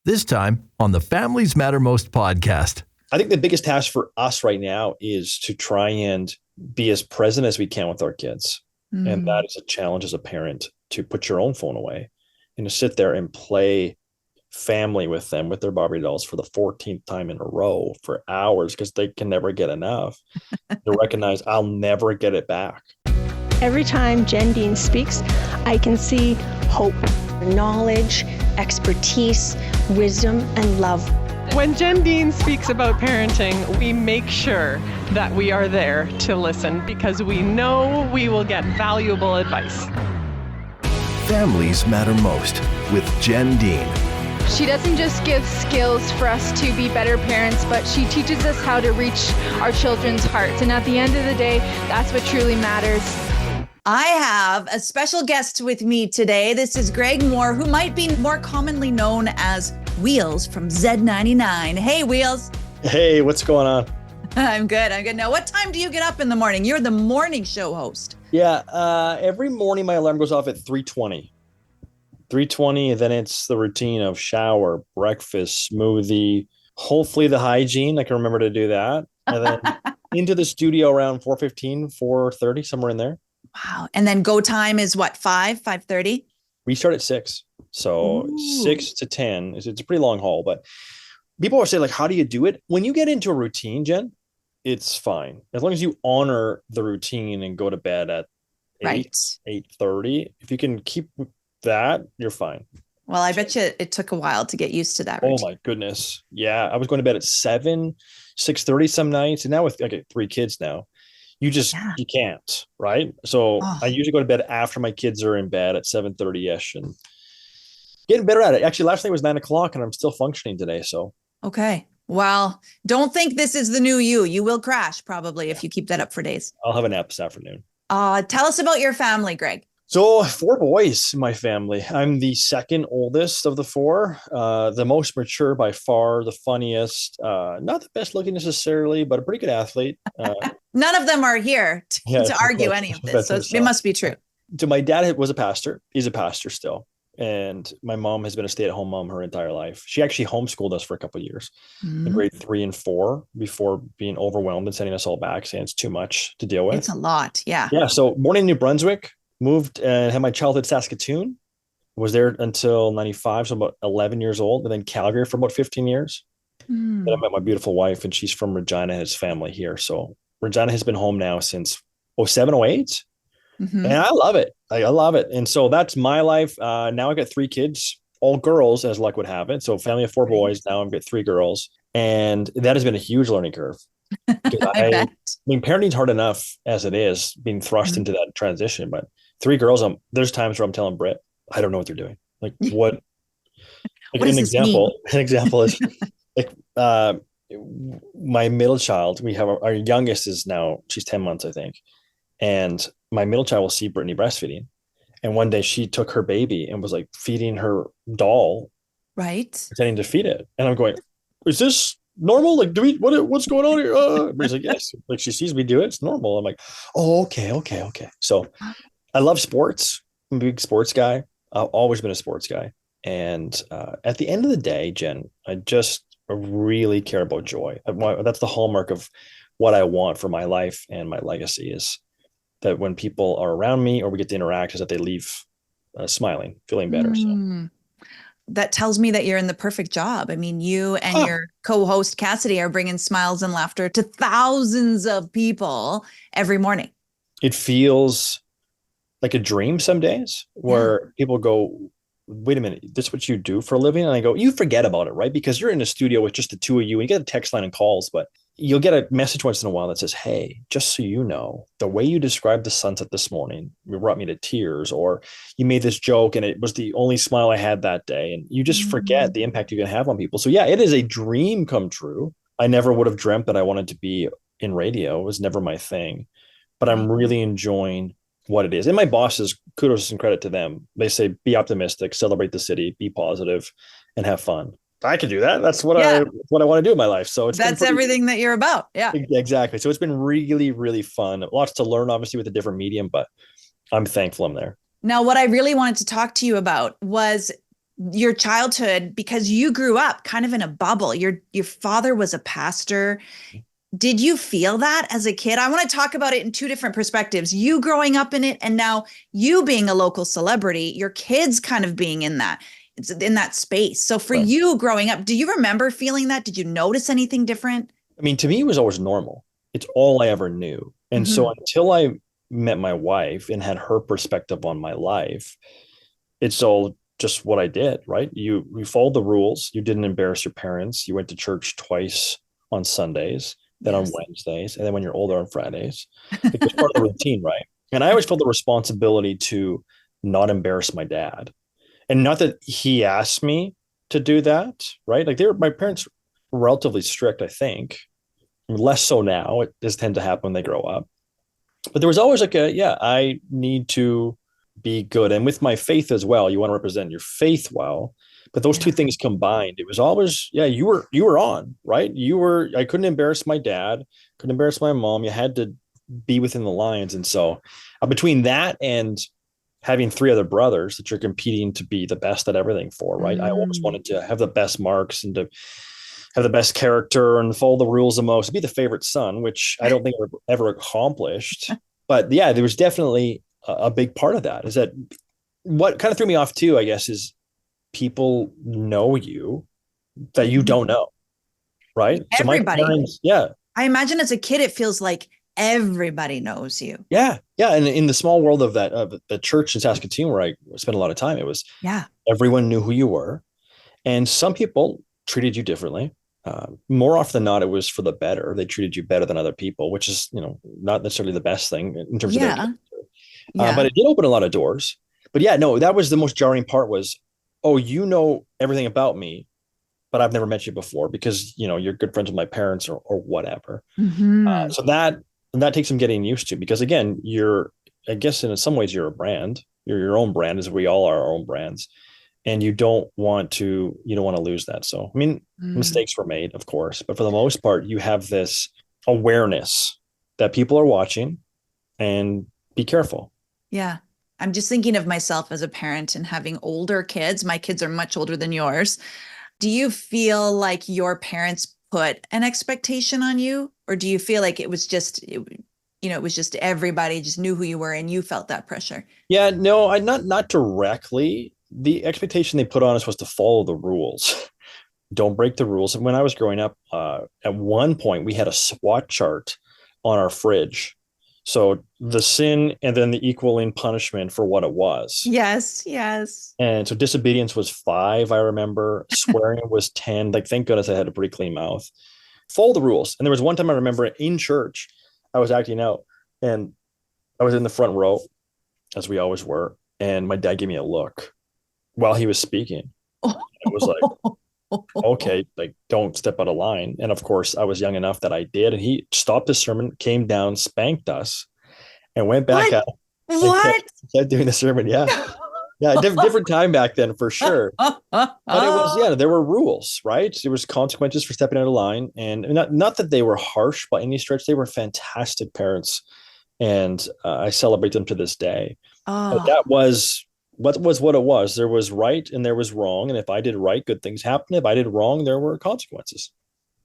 This time on the Families Matter Most podcast. I think the biggest task for us right now is to try and be as present as we can with our kids. And that is a challenge as a parent, to put your own phone away and to sit there and play family with them, with their Barbie dolls for the 14th time in a row for hours, because they can never get enough. To recognize I'll never get it back. Every time Jen Dean speaks, I can see hope, knowledge, expertise, wisdom, and love. When Jen Dean speaks about parenting, we make sure that we are there to listen, because we know we will get valuable advice. Families Matter Most with Jen Dean. She doesn't just give skills for us to be better parents, but she teaches us how to reach our children's hearts. And at the end of the day, that's what truly matters. I have a special guest with me today. This is Greg Moore, who might be more commonly known as Wheels from Z99. Hey, Wheels. Hey, what's going on? I'm good. Now, what time do you get up in the morning? You're the morning show host. Yeah, every morning my alarm goes off at 3:20. 3:20, and then it's the routine of shower, breakfast, smoothie, hopefully the hygiene. I can remember to do that. And then into the studio around 4:15, 4:30, somewhere in there. Wow. And then go time is what, 5:30? We start at 6. So 6 to 10. It's a pretty long haul, but people are saying, like, how do you do it? When you get into a routine, Jen, it's fine. As long as you honor the routine and go to bed at 8:30. If you can keep that, you're fine. Well, I bet you it took a while to get used to that routine. Oh my goodness. Yeah. I was going to bed at 7, 6:30 some nights. And now with 3 kids now, you can't, right? So I usually go to bed after my kids are in bed at 7:30ish and getting better at it. Actually, last night was 9:00 and I'm still functioning today. So. Okay. Well, don't think this is the new you. You will crash probably if you keep that up for days. I'll have a nap this afternoon. Tell us about your family, Greg. So 4 boys in my family. I'm the second oldest of the 4, the most mature by far, the funniest, not the best looking necessarily, but a pretty good athlete. None of them are here to argue any of this. So it must be true. So my dad was a pastor. He's a pastor still. And my mom has been a stay-at-home mom her entire life. She actually homeschooled us for a couple of years, in grade 3 and 4, before being overwhelmed and sending us all back, saying it's too much to deal with. It's a lot. Yeah. Yeah. So born in New Brunswick, moved and had my childhood Saskatoon, was there until 95. So about 11 years old, and then Calgary for about 15 years. Then I met my beautiful wife, and she's from Regina and has family here. So Regina has been home now since 07, 08. And I love it. I love it. And so that's my life. Now I've got 3 kids, all girls, as luck would have it. So family of 4 boys. Now I've got 3 girls. And that has been a huge learning curve. I mean, parenting's hard enough as it is, being thrust into that transition. But 3 girls, there's times where I'm telling Britt, I don't know what they're doing. Like what? Like what an example is like my middle child. We have our youngest is now, she's 10 months, I think. And my middle child will see Brittany breastfeeding. And one day she took her baby and was like feeding her doll, right? Pretending to feed it. And I'm going, is this normal? Like, what's going on here? He's like, yes. Like, she sees me do it. It's normal. I'm like, oh, okay. So I love sports. I'm a big sports guy. I've always been a sports guy. And at the end of the day, Jen, I just really care about joy. That's the hallmark of what I want for my life and my legacy, is that when people are around me or we get to interact, is that they leave smiling, feeling better. So. That tells me that you're in the perfect job. I mean, you and your co-host Cassidy are bringing smiles and laughter to thousands of people every morning. It feels like a dream some days where people go, wait a minute, this is what you do for a living? And I go, you forget about it, right? Because you're in a studio with just the 2 of you, and you get a text line and calls, but you'll get a message once in a while that says, hey, just so you know, the way you described the sunset this morning, it brought me to tears, or you made this joke and it was the only smile I had that day. And you just forget the impact you can have on people. So yeah, it is a dream come true. I never would have dreamt that I wanted to be in radio. It was never my thing, but I'm really enjoying what it is. And my bosses, kudos and credit to them. They say, be optimistic, celebrate the city, be positive, and have fun. I can do that. That's what I want to do in my life. So that's everything that you're about. Yeah, exactly. So it's been really, really fun. Lots to learn, obviously, with a different medium, but I'm thankful I'm there. Now, what I really wanted to talk to you about was your childhood, because you grew up kind of in a bubble. Your father was a pastor. Did you feel that as a kid? I want to talk about it in two different perspectives. You growing up in it, and now you being a local celebrity, your kids kind of being in that space. So for you growing up, do you remember feeling that? Did you notice anything different? I mean, to me, it was always normal. It's all I ever knew. And so until I met my wife and had her perspective on my life, it's all just what I did, right? You followed the rules. You didn't embarrass your parents. You went to church twice on Sundays, then on Wednesdays, and then when you're older on Fridays. It was part of the routine, right? And I always felt the responsibility to not embarrass my dad. And not that he asked me to do that, right? Like my parents were relatively strict, I think. Less so now. It does tend to happen when they grow up. But there was always like I need to be good. And with my faith as well, you want to represent your faith well. But those two things combined, it was always, you were on, right? I couldn't embarrass my dad, couldn't embarrass my mom. You had to be within the lines. And so between that and having three other brothers that you're competing to be the best at everything for, right? I always wanted to have the best marks and to have the best character and follow the rules the most, be the favorite son, which I don't think I ever accomplished. But yeah, there was definitely a big part of that. Is that what kind of threw me off too, I guess, is people know you that you don't know, right? Everybody. So my parents, I imagine as a kid, it feels like everybody knows you. Yeah. And in the small world of the church in Saskatoon, where I spent a lot of time, it was everyone knew who you were. And some people treated you differently. More often than not, it was for the better. They treated you better than other people, which is, not necessarily the best thing in terms of their character. But it did open a lot of doors. But that was the most jarring part was, you know everything about me, but I've never met you before because, you're good friends with my parents or whatever. So that takes some getting used to, because again, I guess in some ways you're a brand, you're your own brand, as we all are our own brands. And you don't want to lose that. So, I mean, mistakes were made, of course, but for the most part, you have this awareness that people are watching, and be careful. Yeah. I'm just thinking of myself as a parent and having older kids. My kids are much older than yours. Do you feel like your parents put an expectation on you, or do you feel like it was just, it was just everybody just knew who you were and you felt that pressure? Yeah, no, I not directly. The expectation they put on us was to follow the rules. Don't break the rules. And when I was growing up, at one point we had a SWOT chart on our fridge. So the sin and then the equaling punishment for what it was. Yes. And so disobedience was 5, I remember. Swearing was 10. Like, thank goodness I had a pretty clean mouth. Follow the rules. And there was one time I remember in church, I was acting out and I was in the front row, as we always were. And my dad gave me a look while he was speaking. I was like, okay, like, don't step out of line. And of course, I was young enough that I did. And he stopped the sermon, came down, spanked us, and went back out. What? Kept doing the sermon. Yeah. Different time back then, for sure. But it was, there were rules, right? There was consequences for stepping out of line. And not that they were harsh by any stretch. They were fantastic parents. And I celebrate them to this day. But that was what it was. There was right and there was wrong. And if I did right, good things happened. If I did wrong, there were consequences.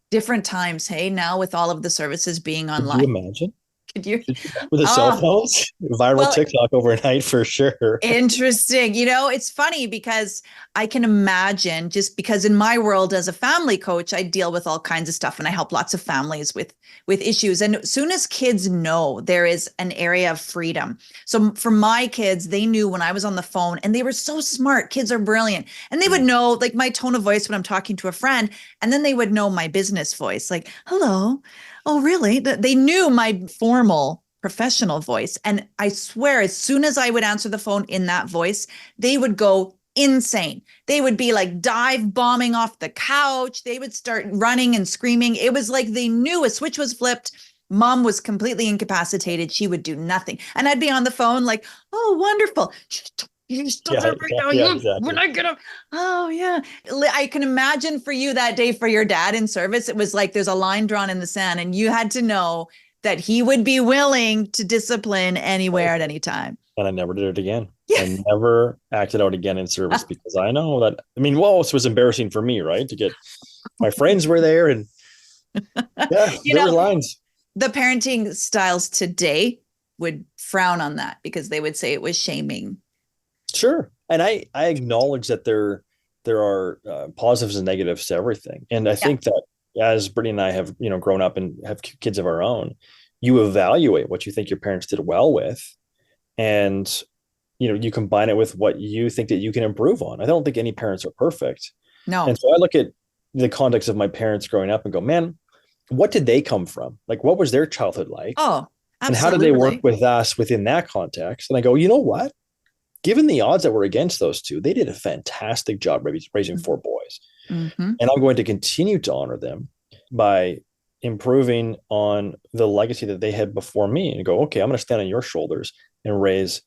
Different times, hey, now with all of the services being online. Could you imagine? Could you? With the cell phones? Viral TikTok overnight for sure. Interesting. It's funny because I can imagine, just because in my world as a family coach, I deal with all kinds of stuff and I help lots of families with issues. And as soon as kids know there is an area of freedom. So for my kids, they knew when I was on the phone, and they were so smart. Kids are brilliant. And they would know like my tone of voice when I'm talking to a friend. And then they would know my business voice, like, hello. Oh, really? They knew my formal professional voice. And I swear, as soon as I would answer the phone in that voice, they would go insane. They would be like dive bombing off the couch. They would start running and screaming. It was like they knew a switch was flipped. Mom was completely incapacitated. She would do nothing. And I'd be on the phone like, oh, wonderful. You stop it right now. Exactly. When I get up. Oh, yeah. I can imagine for you that day for your dad in service, it was like there's a line drawn in the sand and you had to know that he would be willing to discipline anywhere at any time. And I never did it again. Yeah. I never acted out again in service because I know that, I mean, well, it was embarrassing for me, right? To get, my friends were there and yeah, there were lines. The parenting styles today would frown on that because they would say it was shaming. Sure. And I acknowledge that there are positives and negatives to everything. And I think that as Brittany and I have, grown up and have kids of our own, you evaluate what you think your parents did well with, and, you combine it with what you think that you can improve on. I don't think any parents are perfect. No. And so I look at the context of my parents growing up and go, man, what did they come from? Like, what was their childhood like? Oh, absolutely. And how did they work with us within that context? And I go, you know what? Given the odds that were against those two, they did a fantastic job raising 4 boys. Mm-hmm. And I'm going to continue to honor them by improving on the legacy that they had before me and go, okay, I'm going to stand on your shoulders and raise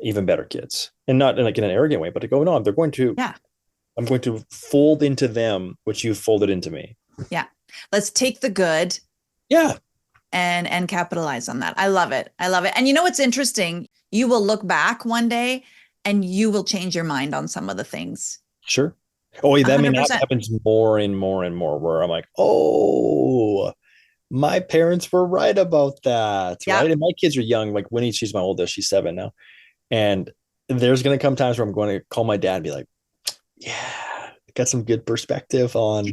even better kids. And not in an arrogant way, but to go, no, they're going to, I'm going to fold into them what you folded into me. Yeah. Let's take the good. Yeah. And capitalize on that. I love it. I love it. And you know what's interesting? You will look back one day and you will change your mind on some of the things. Sure. Oh, that 100%. happens more and more and more, where I'm like, oh, my parents were right about that. Yeah. Right. And my kids are young. Like Winnie, she's my oldest, she's 7 now. And there's going to come times where I'm going to call my dad and be like, yeah, got some good perspective on,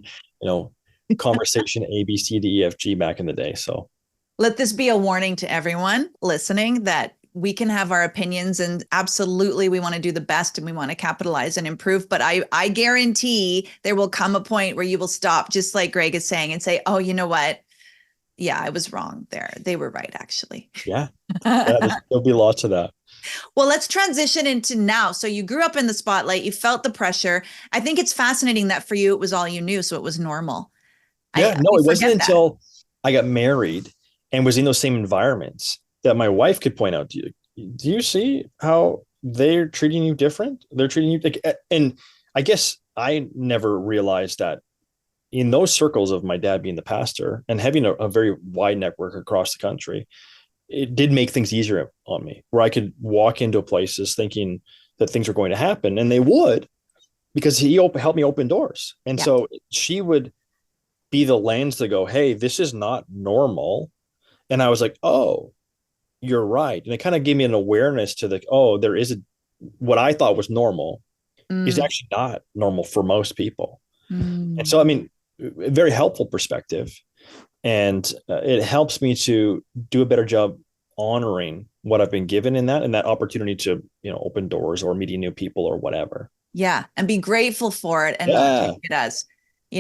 conversation A, B, C, D, E, F, G back in the day. So let this be a warning to everyone listening that we can have our opinions, and absolutely we want to do the best and we want to capitalize and improve. But I guarantee there will come a point where you will stop, just like Greg is saying, and say, oh, you know what? Yeah, I was wrong there. They were right, actually. Yeah, there'll be lots of that. Well, let's transition into now. So you grew up in the spotlight. You felt the pressure. I think it's fascinating that for you, it was all you knew. So it was normal. Yeah, no, it wasn't until I got married and was in those same environments that my wife could point out to you. Do you see how they're treating you different? They're treating you like, and I guess I never realized that in those circles of my dad being the pastor and having a very wide network across the country, it did make things easier on me, where I could walk into places thinking that things were going to happen, and they would, because he helped me open doors. And so she would be the lens to go, hey, this is not normal. And I was like, oh, you're right. And it kind of gave me an awareness to there is what I thought was normal is actually not normal for most people. And so, I mean, a very helpful perspective. And it helps me to do a better job honoring what I've been given in that, and that opportunity to, open doors or meeting new people or whatever. Yeah. And be grateful for it and not take it as,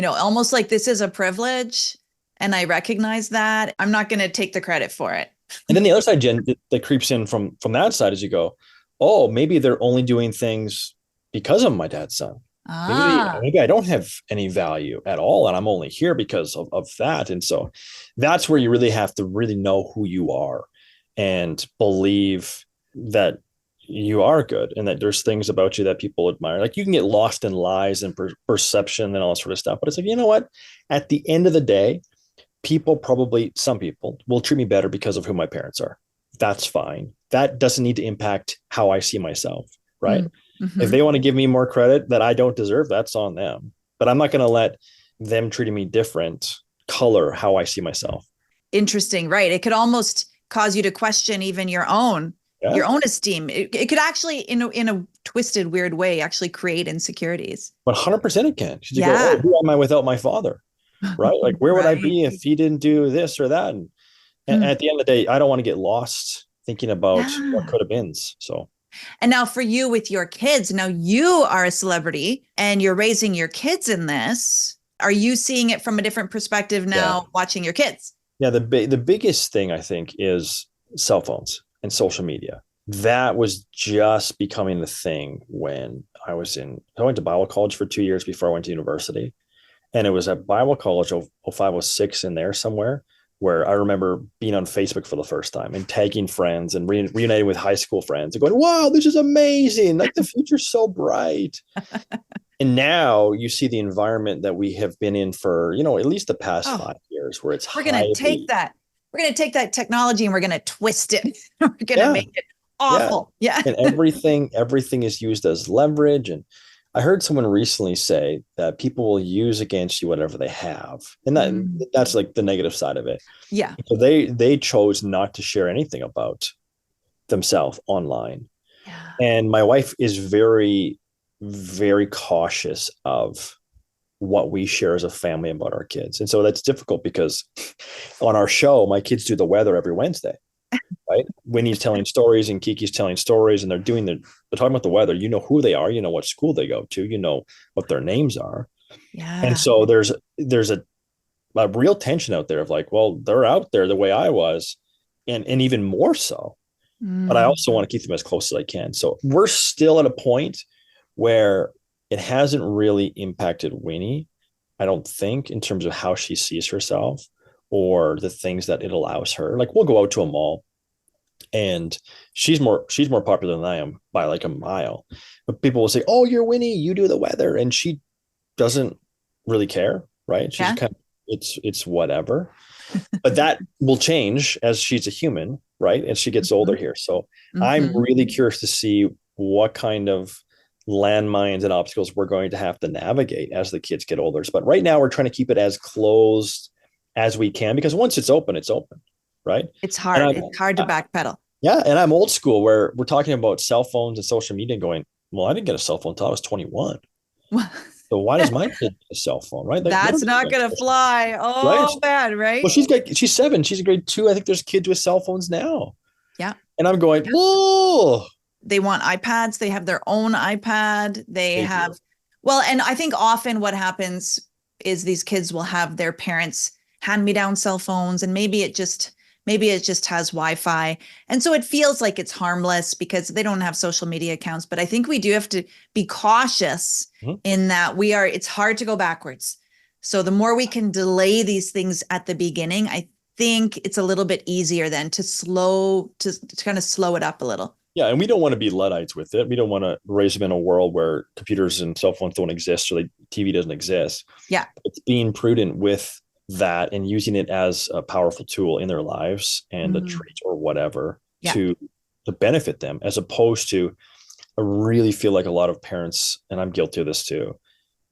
almost like this is a privilege. And I recognize that. I'm not going to take the credit for it. And then the other side, Jen, that creeps in from that side is you go, oh, maybe they're only doing things because I'm my dad's son. Maybe I don't have any value at all, and I'm only here because of that. And so that's where you really have to really know who you are and believe that you are good and that there's things about you that people admire. Like, you can get lost in lies and perception and all that sort of stuff. But it's like, you know what? At the end of the day, some people will treat me better because of who my parents are. That's fine. That doesn't need to impact how I see myself, right? Mm-hmm. If they want to give me more credit that I don't deserve, that's on them. But I'm not going to let them treating me different color how I see myself. Interesting, right? It could almost cause you to question even your own esteem. It could actually, in a twisted, weird way, actually create insecurities. 100% it can. You go, oh, who am I without my father? Right? Like, where would I be if he didn't do this or that? And at the end of the day, I don't want to get lost thinking about what could have been. So. And now for you with your kids, now you are a celebrity and you're raising your kids in this. Are you seeing it from a different perspective now, watching your kids? Yeah, the biggest thing, I think, is cell phones and social media. That was just becoming the thing when I went to Bible college for 2 years before I went to university. And it was at Bible college, 05, 06 in there somewhere, where I remember being on Facebook for the first time and tagging friends and reuniting with high school friends and going, wow, this is amazing. Like, the future's so bright. And now you see the environment that we have been in for, at least the past 5 years, where it's we're going to take that technology and we're going to twist it. We're going to make it awful. Yeah. And everything is used as leverage. And I heard someone recently say that people will use against you whatever they have. And that's like the negative side of it. Yeah. So they chose not to share anything about themselves online. Yeah. And my wife is very, very cautious of what we share as a family about our kids. And so that's difficult because on our show, my kids do the weather every Wednesday, right? Winnie's telling stories and Kiki's telling stories, and they're talking about the weather. You know who they are, you know what school they go to, you know what their names are. Yeah. And so there's a real tension out there of like, well, they're out there the way I was, and even more so. But I also want to keep them as close as I can. So we're still at a point where it hasn't really impacted Winnie, I don't think, in terms of how she sees herself or the things that it allows her. Like, we'll go out to a mall and she's more popular than I am by like a mile. But people will say, "Oh, you're Winnie, you do the weather." And she doesn't really care, right? She's kind of, it's whatever. But that will change as she's a human, right? As she gets older here. So I'm really curious to see what kind of landmines and obstacles we're going to have to navigate as the kids get older. But right now we're trying to keep it as closed as we can, because once it's open, right? It's hard. It's hard to backpedal. Yeah. And I'm old school where we're talking about cell phones and social media and going, well, I didn't get a cell phone until I was 21. So why does my kid get a cell phone, right? Like, that's not going to fly. Oh, right? Bad, right? Well, she's 7. She's in grade 2. I think there's kids with cell phones now. Yeah. And I'm going, whoa. They want iPads. They have their own iPad. They have, well, and I think often what happens is these kids will have their parents hand me down cell phones, and maybe it just has Wi-Fi. And so it feels like it's harmless because they don't have social media accounts. But I think we do have to be cautious in that it's hard to go backwards. So the more we can delay these things at the beginning, I think it's a little bit easier then to kind of slow it up a little. Yeah. And we don't want to be Luddites with it. We don't want to raise them in a world where computers and cell phones don't exist or TV doesn't exist. Yeah. It's being prudent with that and using it as a powerful tool in their lives and a treat or whatever to benefit them, as opposed to, I really feel like a lot of parents, and I'm guilty of this too,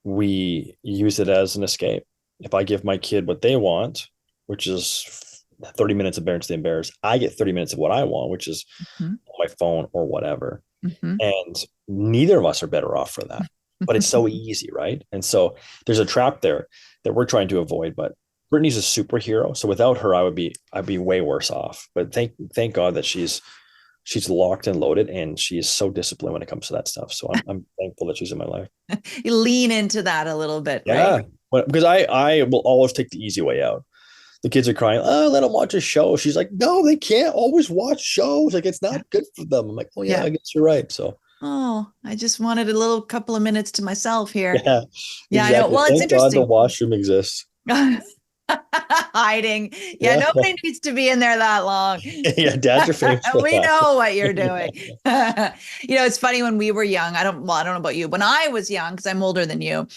we use it as an escape. If I give my kid what they want, which is 30 minutes of Berenstain Bears, I get 30 minutes of what I want, which is my phone or whatever. And neither of us are better off for that. But it's so easy, right? And so there's a trap there that we're trying to avoid. But Brittany's a superhero, so without her, I'd be way worse off. But thank God that she's locked and loaded, and she is so disciplined when it comes to that stuff. So I'm thankful that she's in my life. You lean into that a little bit, right? Because I will always take the easy way out. The kids are crying, "Oh, let them watch a show." She's like, "No, they can't always watch shows. Like, it's not good for them." I'm like, "Oh yeah, I guess you're right." So. Oh, I just wanted a little couple of minutes to myself here. Yeah. Exactly. I know. Well, it's interesting. God the washroom exists. Hiding. Yeah, nobody needs to be in there that long. Yeah, Dad's your favorite. We know what you're doing. It's funny, when we were young, I don't know about you. When I was young, because I'm older than you,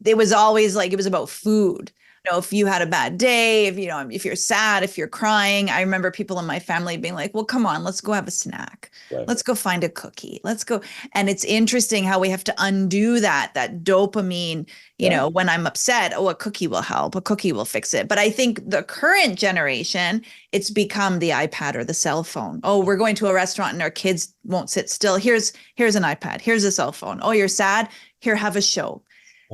it was always like, it was about food. If you had a bad day, if you're sad, if you're crying, I remember people in my family being like, well, come on, let's go have a snack. Right. Let's go find a cookie. Let's go. And it's interesting how we have to undo that dopamine, when I'm upset, a cookie will help. A cookie will fix it. But I think the current generation, it's become the iPad or the cell phone. Oh, we're going to a restaurant and our kids won't sit still. Here's an iPad. Here's a cell phone. Oh, you're sad? Here, have a show.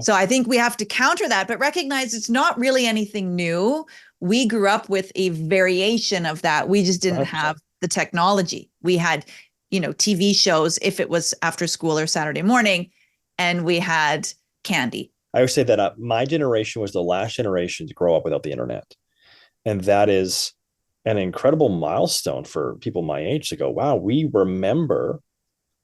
So I think we have to counter that, but recognize it's not really anything new. We grew up with a variation of that. We just didn't have the technology. We had, TV shows if it was after school or Saturday morning, and we had candy. I would say that my generation was the last generation to grow up without the internet. And that is an incredible milestone for people my age to go, wow, we remember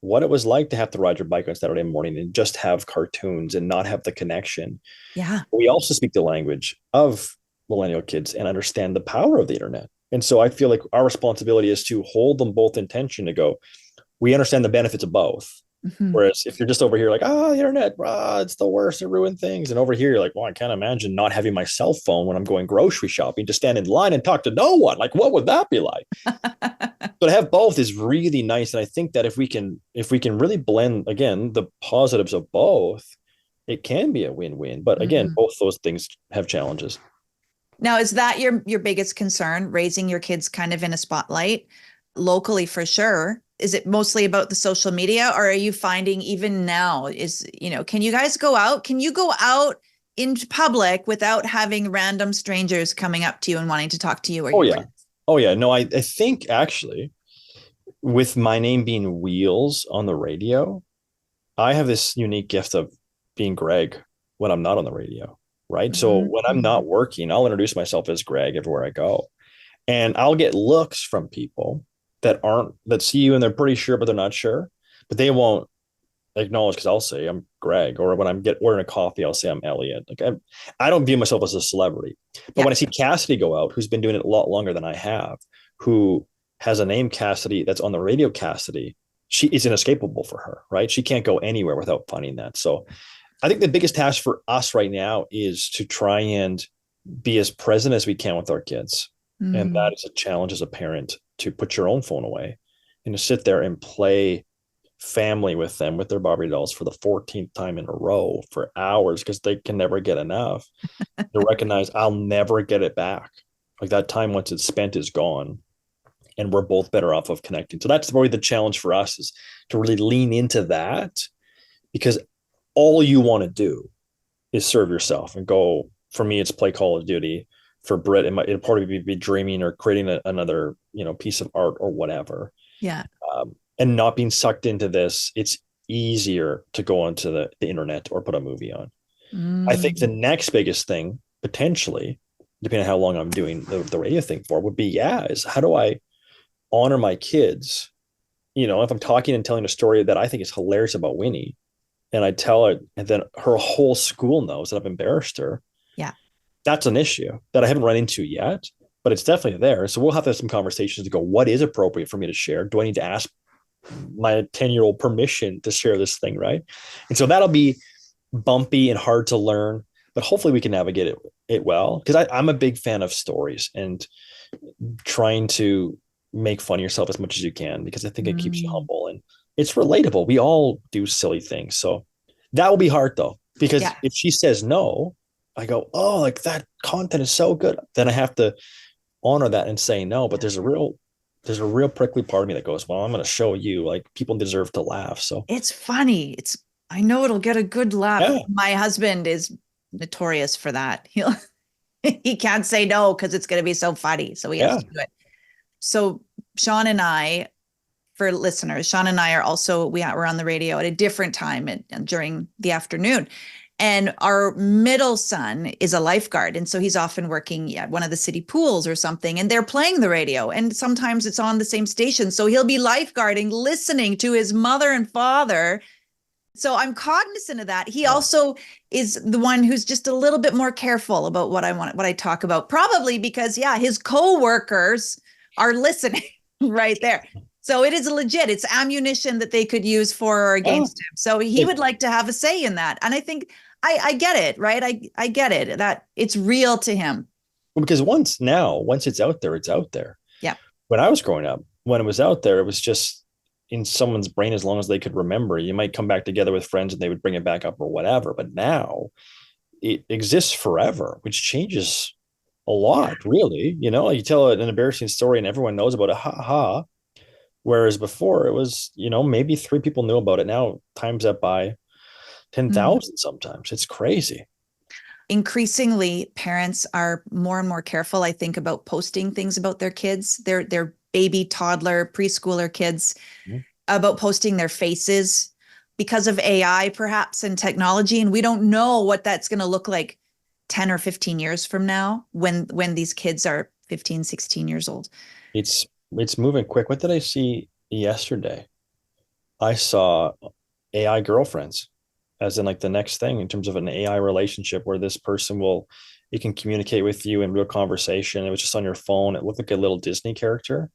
what it was like to have to ride your bike on Saturday morning and just have cartoons and not have the connection. Yeah. We also speak the language of millennial kids and understand the power of the internet. And so I feel like our responsibility is to hold them both in tension, to go, we understand the benefits of both. Mhm. Whereas if you're just over here like, the internet, it's the worst, it ruined things. And over here, you're like, well, I can't imagine not having my cell phone when I'm going grocery shopping to stand in line and talk to no one. Like, what would that be like? So to have both is really nice. And I think that if we can really blend again the positives of both, it can be a win-win. But again, Mhm. both those things have challenges. Now, is that your biggest concern, raising your kids kind of in a spotlight locally for sure? Is it mostly about the social media, or are you finding even now can you guys go out? Can you go out into public without having random strangers coming up to you and wanting to talk to you or Oh, your yeah. friends? Oh, yeah. No, I think actually with my name being Wheels on the radio, I have this unique gift of being Greg when I'm not on the radio, right? So when I'm Mhm. not working, I'll introduce myself as Greg everywhere I go. And I'll get looks from people that see you and they're pretty sure, but they're not sure. But they won't acknowledge because I'll say I'm Greg, or when I'm ordering a coffee, I'll say I'm Elliot. Like I don't view myself as a celebrity. But Yeah. when I see Cassidy go out, who's been doing it a lot longer than I have, who has a name Cassidy that's on the radio Cassidy, she is inescapable for her, right? She can't go anywhere without finding that. So I think the biggest task for us right now is to try and be as present as we can with our kids. And Mm. that is a challenge as a parent, to put your own phone away and to sit there and play family with them with their Barbie dolls for the 14th time in a row for hours because they can never get enough. To recognize I'll never get it back. Like that time once it's spent is gone. And we're both better off of connecting. So that's probably the challenge for us, is to really lean into that, because all you want to do is serve yourself and go. For me, it's play Call of Duty. For Britt, it'll probably be dreaming or creating another piece of art or whatever. Yeah. And not being sucked into this, it's easier to go onto the internet or put a movie on. I think the Mm. next biggest thing, potentially, depending on how long I'm doing the radio thing for, would be, is how do I honor my kids? If I'm talking and telling a story that I think is hilarious about Winnie, and I tell her, and then her whole school knows that I've embarrassed her. Yeah. That's an issue that I haven't run into yet, but it's definitely there. So we'll have to have some conversations to go, what is appropriate for me to share? Do I need to ask my 10-year-old permission to share this thing, right? And so that'll be bumpy and hard to learn, but hopefully we can navigate it well. Because I'm a big fan of stories and trying to make fun of yourself as much as you can, because I think it keeps you Mm. humble and it's relatable. We all do silly things. So that will be hard though, because Yeah. if she says no, I go, oh, like that content is so good. Then I have to honor that and say no. But there's a real prickly part of me that goes, well, I'm going to show you, like, people deserve to laugh. So It's funny. I know it'll get a good laugh. Yeah. My husband is notorious for that. He can't say no because it's going to be so funny. So he has to do it. So Sean and I, for listeners, Sean and I are also, we're on the radio at a different time during the afternoon. And our middle son is a lifeguard. And so he's often working at one of the city pools or something, and they're playing the radio. And sometimes it's on the same station. So he'll be lifeguarding, listening to his mother and father. So I'm cognizant of that. He also is the one who's just a little bit more careful about what I talk about, probably because, his coworkers are listening right there. So it is legit. It's ammunition that they could use for or against him. So he would like to have a say in that. And I think I get it, right? I get it, that it's real to him. Well, because once it's out there, it's out there. Yeah. When I was growing up, when it was out there, it was just in someone's brain as long as they could remember. You might come back together with friends and they would bring it back up or whatever. But now it exists forever, which changes a lot, really. You tell an embarrassing story and everyone knows about it. Ha ha. Whereas before it was, maybe 3 people knew about it. Now times that by 10,000 sometimes. It's crazy. Increasingly, parents are more and more careful, I think, about posting things about their kids, their baby, toddler, preschooler kids, about posting their faces because of AI, perhaps, and technology. And we don't know what that's going to look like 10 or 15 years from now when these kids are 15, 16 years old. It's moving quick. What did I see yesterday? I saw AI girlfriends, as in like the next thing in terms of an AI relationship where this person it can communicate with you in real conversation. It was just on your phone. It looked like a little Disney character.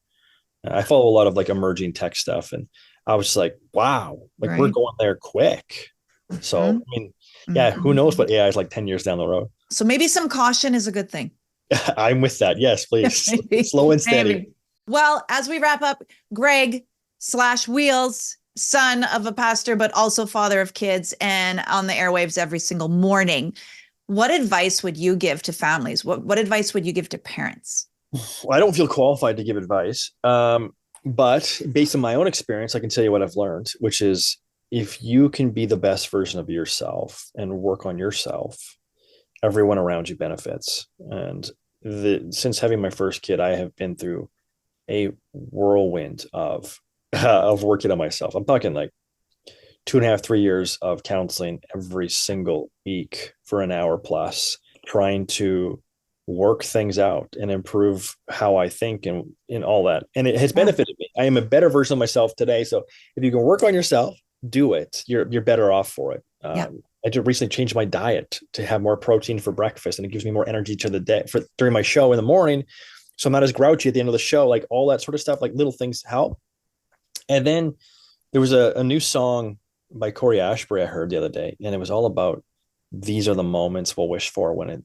I follow a lot of like emerging tech stuff, and I was like, wow, like we're Right. going there quick. So, I mean, yeah, who knows what AI is like 10 years down the road. So maybe some caution is a good thing. I'm with that. Yes, please. Maybe. Slow and steady. Maybe. Well, as we wrap up, Greg/Wheels, son of a pastor, but also father of kids and on the airwaves every single morning. What advice would you give to families? What advice would you give to parents? Well, I don't feel qualified to give advice. But based on my own experience, I can tell you what I've learned, which is if you can be the best version of yourself and work on yourself, everyone around you benefits. And since having my first kid, I have been through a whirlwind of working on myself. I'm talking like 2.5, 3 years of counseling every single week for an hour plus, trying to work things out and improve how I think and all that. And it has benefited me. I am a better version of myself today. So if you can work on yourself, do it. You're better off for it. I just recently changed my diet to have more protein for breakfast, and it gives me more energy to the day during my show in the morning. So I'm not as grouchy at the end of the show, like all that sort of stuff, like little things help. And then there was a new song by Corey Ashbury I heard the other day, and it was all about these are the moments we'll wish for when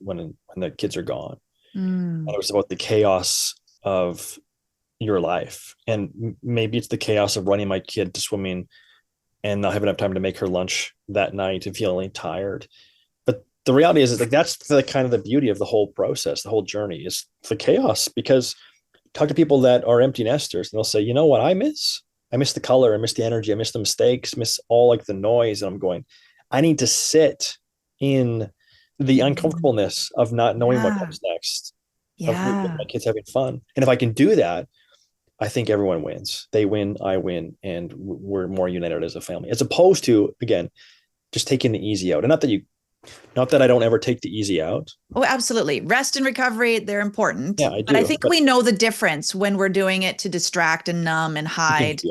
the kids are gone. And it was about the chaos of your life. And maybe it's the chaos of running my kid to swimming and not having enough time to make her lunch that night and feeling tired. But the reality is like that's the kind of the beauty of the whole process, the whole journey is the chaos. Because talk to people that are empty nesters and they'll say, you know what I miss? I miss the color, I miss the energy, I miss the mistakes, miss all like the noise. And I'm going, I need to sit in the uncomfortableness of not knowing what comes next. Of my kids having fun. And if I can do that, I think everyone wins. They win, I win, and we're more united as a family, as opposed to, again, just taking the easy out. And not that I don't ever take the easy out. Oh, absolutely. Rest and recovery, they're important. Yeah, I do. But I think we know the difference when we're doing it to distract and numb and hide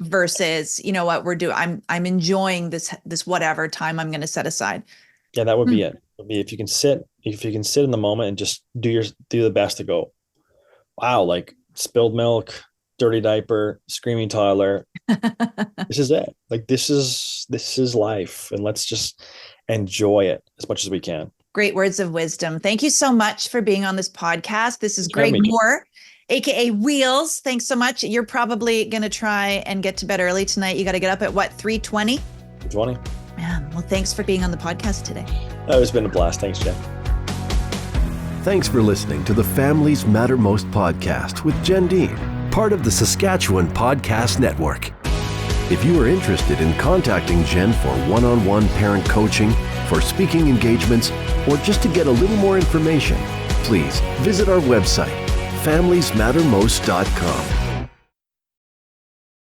versus, you know what we're doing. I'm enjoying this whatever time I'm going to set aside. Yeah, that would be it. It would be if you can sit in the moment and just do the best to go, wow, like spilled milk, dirty diaper, screaming toddler. This is it. Like this is life, and let's just enjoy it as much as we can. Great words of wisdom. Thank you so much for being on this podcast. This is Greg Moore, aka Wheels. Thanks so much. You're probably going to try and get to bed early tonight. You got to get up at what, 3:20? 3:20. Man, well, thanks for being on the podcast today. It's been a blast. Thanks, Jen. Thanks for listening to the Families Matter Most podcast with Jen Dean, part of the Saskatchewan Podcast Network. If you are interested in contacting Jen for one-on-one parent coaching, for speaking engagements, or just to get a little more information, please visit our website, familiesmattermost.com.